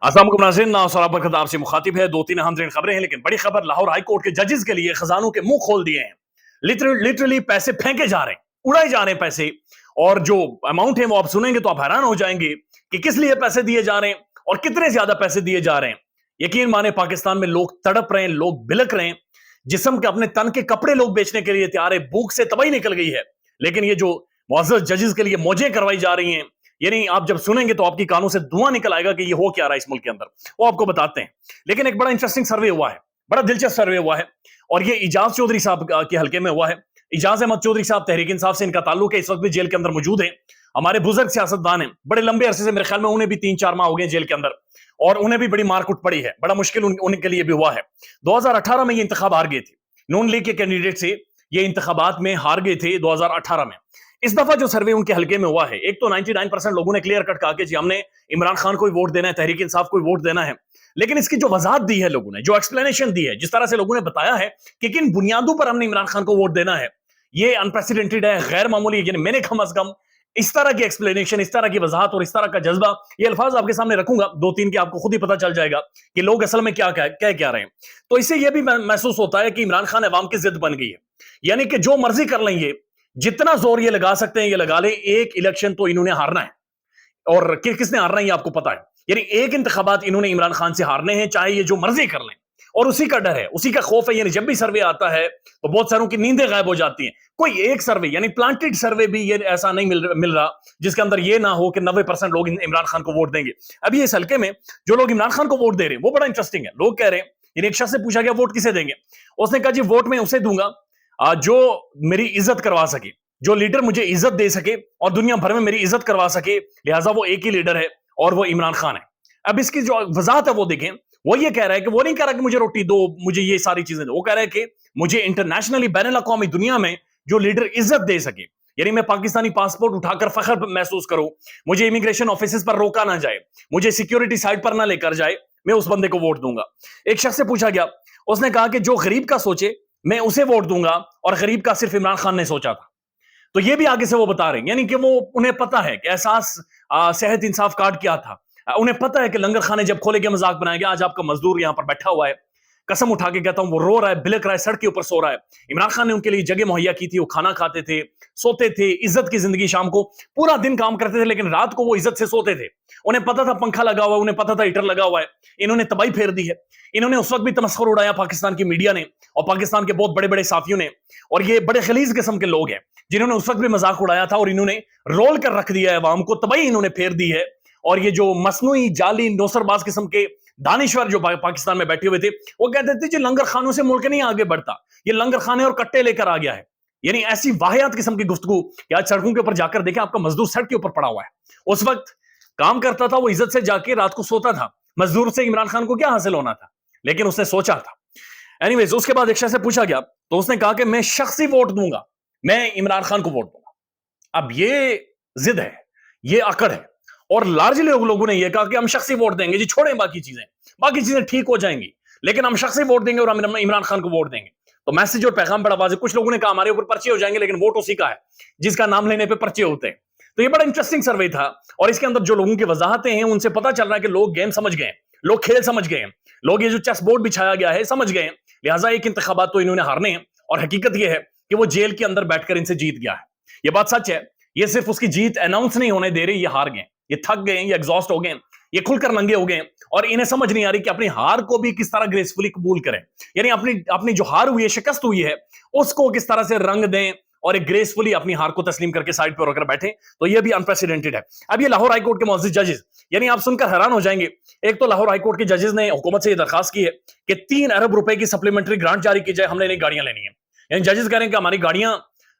अस्सलाम वालेकुम नाज़रीन, नासर बरकत आपसे मुखातिब है। दो तीन अहम तरीन खबरें हैं, लेकिन बड़ी खबर लाहौर हाई कोर्ट के जजेस के लिए खजानों के मुंह खोल दिए हैं। लिटरली पैसे फेंके जा रहे हैं, उड़ाए जा रहे हैं पैसे। और जो अमाउंट है वो आप सुनेंगे तो आप हैरान हो जाएंगे कि किस लिए पैसे दिए जा रहे हैं और कितने ज्यादा पैसे दिए जा रहे हैं। यकीन माने पाकिस्तान में लोग तड़प रहे हैं, लोग बिलक रहे हैं, जिस्म के अपने तन के कपड़े लोग बेचने के लिए तैयार है। भूख से तबाही निकल गई है। लेकिन ये जो मुअज़्ज़ज़ जजेस के लिए मौजें करवाई जा रही हैं, यानी आप जब सुनेंगे तो आपकी कानों से धुआं निकल आएगा कि ये हो क्या रहा है इस मुल्क के अंदर, वो आपको बताते हैं। लेकिन एक बड़ा इंटरेस्टिंग सर्वे हुआ है, बड़ा दिलचस्प सर्वे हुआ है, और ये इजाज चौधरी साहब के हल्के में हुआ है। इजाज अहमद चौधरी साहब तहरीक इंसाफ से इनका ताल्लुक है, इस वक्त भी जेल के अंदर मौजूद है। हमारे बुजुर्ग सियासतदान हैं, बड़े लंबे अरसे से, मेरे ख्याल में उन्हें भी 3-4 माह हो गए जेल के अंदर, और उन्हें भी बड़ी मारकुट पड़ी है, बड़ा मुश्किल उनके लिए भी हुआ है। 2018 में ये इंतखाब हार गए थे, नून लीग के कैंडिडेट से ये इंतखाबात में हार गए थे 2018 में। इस दफा जो सर्वे उनके हल्के में हुआ है, एक तो 99% लोगों ने क्लियर कट कहा कि जी हमने इमरान खान को वोट देना है, तहरीक इंसाफ को वोट देना है। लेकिन इसकी जो वजाहत दी है लोगों ने, जो एक्सप्लेनेशन दी है, जिस तरह से लोगों ने बताया है कि किन बुनियादों पर हमने इमरान खान को वोट देना है, ये अनप्रेसिडेंटेड है, गैर मामूली। यानी मैंने कम अज कम इस तरह की एक्सप्लेनेशन, इस तरह की वजाहत और इस तरह का जज्बा, ये अल्फाज आपके सामने रखूंगा, 2-3 के, आपको खुद ही पता चल जाएगा कि लोग असल में क्या कह क्या रहे हैं। तो इससे यह भी महसूस होता है कि इमरान खान अवाम की जिद बन गई है, यानी कि जो मर्जी कर लेंगे, जितना जोर ये लगा सकते हैं ये लगा ले, एक इलेक्शन तो इन्होंने हारना है। और किसने हारना है ये आपको पता है, यानी एक इंतखाबात इन्होंने इमरान खान से हारने हैं, चाहे ये जो मर्जी कर लें। और उसी का डर है, उसी का खौफ है। यानी जब भी सर्वे आता है तो बहुत सारों की नींदें गायब हो जाती हैं। कोई एक सर्वे, यानी प्लांटेड सर्वे भी ये ऐसा नहीं मिल रहा जिसके अंदर ये ना हो कि 90% लोग इमरान खान को वोट देंगे। अभी इस हल्के में जो लोग इमरान खान को वोट दे रहे हैं वो बड़ा इंटरेस्टिंग है। लोग कह रहे हैं, यानी एक शख्स से पूछा गया वोट किसे देंगे, उसने कहा जी वोट मैं उसे दूंगा जो मेरी इज्जत करवा सके, जो लीडर मुझे इज्जत दे सके और दुनिया भर में मेरी इज्जत करवा सके, लिहाजा वो एक ही लीडर है और वो इमरान खान है। अब इसकी जो वजाहत है वो देखें, वो ये कह रहा है कि वो नहीं कह रहा कि मुझे रोटी दो, मुझे ये सारी चीजें दो, वो कह रहा है कि मुझे इंटरनेशनली, बैनुल अक़वामी दुनिया में जो लीडर इज्जत दे सके, यानी मैं पाकिस्तानी पासपोर्ट उठाकर फख्र महसूस करूं, मुझे इमिग्रेशन ऑफिस पर रोका ना जाए, मुझे सिक्योरिटी साइट पर ना लेकर जाए, मैं उस बंदे को वोट दूंगा। एक शख्स से पूछा गया, उसने कहा कि जो गरीब का सोचे मैं उसे वोट दूंगा, और गरीब का सिर्फ इमरान खान ने सोचा था। तो ये भी आगे से वो बता रहे हैं, यानी कि वो, उन्हें पता है कि एहसास सेहत इंसाफ कार्ड क्या था। उन्हें पता है कि लंगर खाने जब खोले गए मजाक बनाया गया। आज आपका मजदूर यहां पर बैठा हुआ है, कसम उठा के कहता हूं, वो रो रहा है, बिलक रहा है, सड़क के ऊपर सो रहा है। इमरान खान ने उनके लिए जगह मुहैया की थी, वो खाना खाते थे, सोते थे, इज्जत की जिंदगी। शाम को पूरा दिन काम करते थे, लेकिन रात को वो इज्जत से सोते थे। उन्हें पता था पंखा लगा हुआ है, उन्हें पता था हीटर लगा हुआ है। इन्होंने तबाही फेर दी है। इन्होंने उस वक्त भी तमस्खुर उड़ाया पाकिस्तान की मीडिया ने और पाकिस्तान के बहुत बड़े बड़े साथियों ने, और ये बड़े खलीज किस्म के लोग हैं जिन्होंने उस वक्त भी मजाक उड़ाया था, और इन्होंने रोल कर रख दिया है अवाम को, तबाही इन्होंने फेर दी है। और ये जो मसनूई जाली नौसरबाज किस्म के दानिश्वर जो पाकिस्तान में बैठे हुए थे, वो कहते थे जी लंगर खानों से मुल्क नहीं आगे बढ़ता, ये लंगर खाने और कट्टे लेकर आ गया है। यानी ऐसी वाहियात किस्म की गुफ्तगू कि आज सड़कों के ऊपर जाकर देखें, आपका मजदूर सड़क के ऊपर पड़ा हुआ है, उस वक्त काम करता था, वो इज्जत से जाके रात को सोता था। मजदूर से इमरान खान को क्या हासिल होना था, लेकिन उसने सोचा था। एनीवेज, उसके बाद एक शख्स से पूछा गया तो उसने कहा कि मैं शख्सी वोट दूंगा, मैं इमरान खान को वोट दूंगा। अब ये जिद है, ये अकड़ है, और लार्जली लोगों ने यह कहा कि हम शख्सी वोट देंगे जी, छोड़ें बाकी चीजें ठीक हो जाएंगी, लेकिन हम शख्सी वोट देंगे और हम इमरान खान को वोट देंगे। तो मैसेज और पैगाम बड़ा वाज़ेह। कुछ लोगों ने कहा हमारे ऊपर पर्चे हो जाएंगे, लेकिन वोट उसी का है जिसका नाम लेने पे पर्चे होते हैं। तो ये बड़ा इंटरेस्टिंग सर्वे था, और इसके अंदर जो लोगों की वजाहतें हैं उनसे पता चल रहा है कि लोग गेम समझ गए, लोग खेल समझ गए, लोग ये जो चेस बोर्ड बिछाया गया है समझ गए। लिहाजा एक इंतखाबात तो इन्होंने हारने हैं, और हकीकत यह है कि वो जेल के अंदर बैठकर इनसे जीत गया है। ये बात सच है। ये सिर्फ उसकी जीत अनाउंस नहीं होने दे रही, ये हार गए, ये थक गए, ये एग्जॉस्ट हो गए, ये खुलकर नंगे हो गए, और इन्हें समझ नहीं आ रही कि अपनी हार को भी किस तरह ग्रेसफुली कबूल करें। यानी अपनी अपनी जो हार हुई है, शिकस्त हुई है, उसको किस तरह से रंग दें और एक ग्रेसफुली अपनी हार को तस्लीम करके साइड पर होकर बैठे। तो ये भी अनप्रेसिडेंटेड है। अब ये लाहौर हाईकोर्ट के मुअज़्ज़ज़ जजेस, यानी आप सुनकर हैरान हो जाएंगे। एक तो लाहौर हाईकोर्ट के जजेस ने हुकूमत से यह दरखास्त की है कि 3 अरब रुपए की सप्लीमेंट्री ग्रांट जारी की जाए, हमने नई गाड़ियां लेनी है। यानी जजेस कह रहे हैं कि हमारी गाड़ियां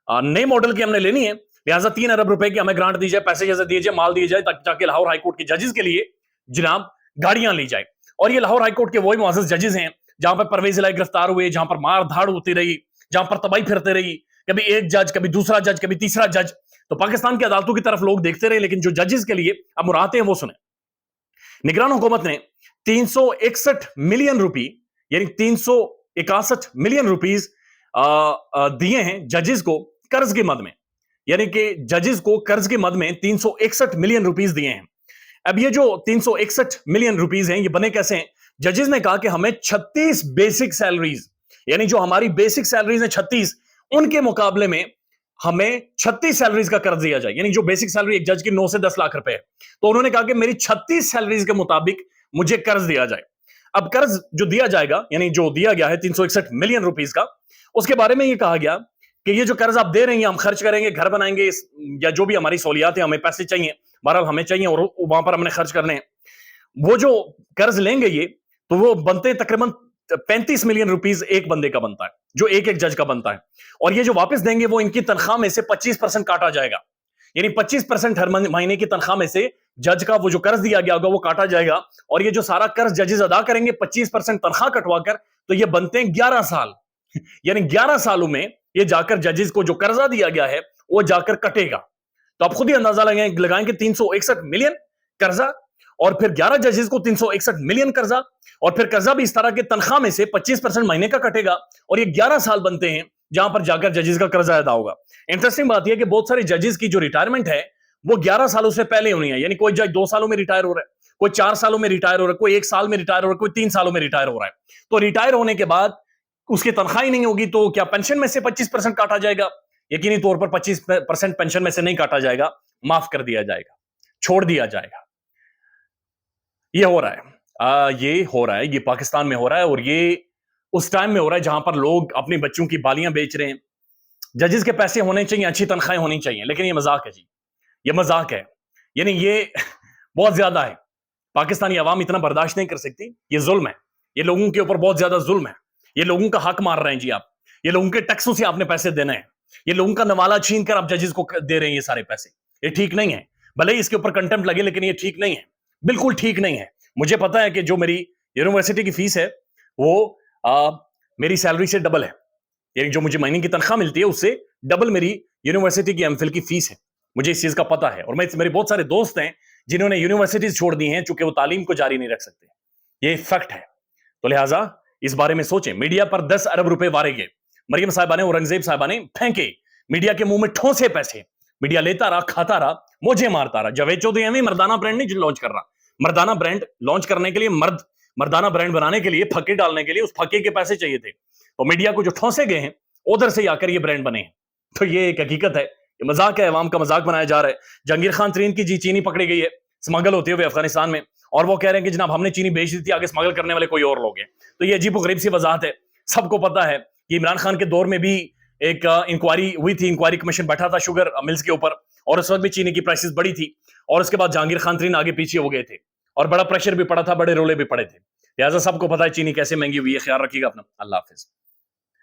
नए मॉडल की हमने लेनी है, लिहाजा 3 अरब रुपए की हमें ग्रांट दी जाए, पैसे जैसे दिए जाए, माल दिए जाए, ताकि लाहौर हाईकोर्ट के जजेस के लिए जनाब गाड़ियां ली जाए। और ये लाहौर हाईकोर्ट के वही मुअज़्ज़ज़ जजेस हैं जहां पर परवेज इलाही गिरफ्तार हुए, जहां पर मार धाड़ होती रही, जहां पर तबाही फिरते रही, कभी एक जज, कभी दूसरा जज, कभी तीसरा जज। तो पाकिस्तान की अदालतों की तरफ लोग देखते रहे, लेकिन जो जजेस के लिए अब मुराहते हैं वो सुने। निगरान हुकूमत ने 361 मिलियन रुपए, यानी 361 मिलियन रुपीज दिए हैं जजेस को कर्ज के मद में। यानी कि जजेस को कर्ज के मद में 361 मिलियन रुपीस दिए हैं। اب یہ جو 361 ملین روپیز ہیں یہ بنے کیسے ہیں؟ ججز نے کہا کہ ہمیں 36 بیسک سیلریز، یعنی جو ہماری بیسک سیلریز ہیں 36، ان کے مقابلے میں ہمیں 36 سیلریز کا قرض دیا جائے، یعنی جو بیسک سیلری ایک جج کی 9 سے 10 لاکھ روپے ہے، تو انہوں نے کہا کہ میری 36 سیلریز کے مطابق مجھے قرض دیا جائے۔ اب قرض جو دیا جائے گا، یعنی جو دیا گیا ہے 361 ملین روپیز کا، اس کے بارے میں یہ کہا گیا کہ یہ جو قرض آپ دے رہے ہیں ہم خرچ کریں گے، گھر بنائیں گے، یا جو بھی ہماری سہولیات ہیں، ہمیں پیسے چاہیے، بہرحال ہمیں چاہیے اور وہاں پر ہم نے خرچ کرنے ہیں۔ وہ جو قرض لیں گے یہ، تو وہ بنتے ہیں تقریباً 35 ملین روپیز ایک بندے کا بنتا ہے، جو ایک جج کا بنتا ہے، اور یہ جو واپس دیں گے وہ ان کی تنخواہ میں سے 25% کاٹا جائے گا، یعنی 25% ہر مہینے کی تنخواہ میں سے جج کا وہ جو قرض دیا گیا ہوگا وہ کاٹا جائے گا، اور یہ جو سارا قرض ججز ادا کریں گے 25% تنخواہ کٹوا کر، تو یہ بنتے ہیں 11 سال، یعنی 11 سالوں میں یہ جا کر ججز کو جو قرضہ دیا گیا ہے وہ جا کر کٹے گا۔ تو آپ خود ہی اندازہ لگائیں کہ 361 ملین قرضہ، اور پھر 11 ججز کو 361 ملین قرضہ، اور پھر قرضہ بھی اس طرح کے تنخواہ میں سے 25% مہینے کا کٹے گا، اور یہ 11 سال بنتے ہیں جہاں پر جا کر ججز کا قرضہ ادا ہوگا۔ انٹرسٹنگ بات یہ کہ بہت سارے ججز کی جو ریٹائرمنٹ ہے وہ 11 سالوں سے پہلے ہونی ہے، یعنی کوئی جج 2 سالوں میں ریٹائر ہو رہا ہے، کوئی 4 سالوں میں ریٹائر ہو رہا ہے، کوئی 1 سال میں ریٹائر ہو رہا ہے، کوئی 3 سالوں میں ریٹائر ہو رہا ہے۔ تو ریٹائر ہونے کے بعد اس کی تنخواہ ہی نہیں ہوگی، تو کیا پینشن میں سے 25% کاٹا جائے گا؟ یقینی طور پر 25% پینشن میں سے نہیں کاٹا جائے گا، معاف کر دیا جائے گا، چھوڑ دیا جائے گا۔ یہ ہو رہا ہے، یہ پاکستان میں ہو رہا ہے، اور یہ اس ٹائم میں ہو رہا ہے جہاں پر لوگ اپنی بچوں کی بالیاں بیچ رہے ہیں۔ ججز کے پیسے ہونے چاہیے، اچھی تنخواہیں ہونی چاہیے، لیکن یہ مذاق ہے جی، یہ مذاق ہے، یعنی یہ بہت زیادہ ہے۔ پاکستانی عوام اتنا برداشت نہیں کر سکتی، یہ ظلم ہے، یہ لوگوں کے اوپر بہت زیادہ ظلم ہے، یہ لوگوں کا حق مار رہے ہیں جی آپ، یہ لوگوں کے ٹیکسوں سے آپ نے پیسے دینے ہیں، یہ لوگوں کا نوالا چھین کر آپ ججز کو دے رہے ہیں یہ سارے پیسے، یہ ٹھیک نہیں ہے۔ بھلے ہی اس کے اوپر کنٹمپٹ لگے، لیکن یہ ٹھیک نہیں ہے، بالکل ٹھیک نہیں ہے۔ مجھے پتا ہے کہ جو میری یونیورسٹی کی فیس ہے وہ میری سیلری سے ڈبل ہے، یعنی جو مجھے مہینے کی تنخواہ ملتی ہے اس سے ڈبل میری یونیورسٹی کی ایم فل کی فیس ہے، مجھے اس چیز کا پتا ہے، اور میرے بہت سارے دوست ہیں جنہوں نے یونیورسٹیز چھوڑ دی ہیں چونکہ وہ تعلیم کو جاری نہیں رکھ سکتے، یہ فیکٹ ہے۔ تو لہٰذا اس بارے میں سوچیں۔ میڈیا پر 10 ارب روپے وارے گئے، مریم صاحبہ نے، اورنگزیب صاحبہ نے پھینکے، میڈیا کے منہ میں ٹھونسے پیسے، میڈیا لیتا رہا، کھاتا رہا، موجے مارتا رہا۔ جاوید چودھری ہمیں مردانہ برانڈ نہیں لانچ کر رہا، مردانہ برانڈ لانچ کرنے کے لیے، مردانہ برانڈ بنانے کے لیے، پھکے ڈالنے کے لیے اس پھکے کے پیسے چاہیے تھے، تو میڈیا کو جو ٹھونسے گئے ہیں ادھر سے آ کر یہ برانڈ بنے ہیں۔ تو یہ ایک حقیقت ہے، یہ مذاق ہے، عوام کا مذاق بنایا جا رہا ہے۔ جہانگیر خان ترین کی جی چینی پکڑی گئی ہے اسمگل ہوتے ہوئے افغانستان میں، اور وہ کہہ رہے ہیں کہ جناب ہم نے چینی بیچ دی تھی، آگے اسمگل کرنے والے کوئی اور لوگ ہیں۔ تو یہ عجیب و غریب سی وضاحت ہے، سب کو پتا ہے کہ عمران خان کے دور میں بھی ایک انکوائری ہوئی تھی، انکوائری کمیشن بیٹھا تھا شوگر ملز کے اوپر، اور اس وقت بھی چینی کی پرائسز بڑی تھی، اور اس کے بعد جہانگیر خان ترین آگے پیچھے ہو گئے تھے، اور بڑا پریشر بھی پڑا تھا، بڑے رولے بھی پڑے تھے۔ لہٰذا سب کو پتا ہے چینی کیسے مہنگی ہوئی ہے۔ خیال رکھیے گا اپنا، اللہ حافظ۔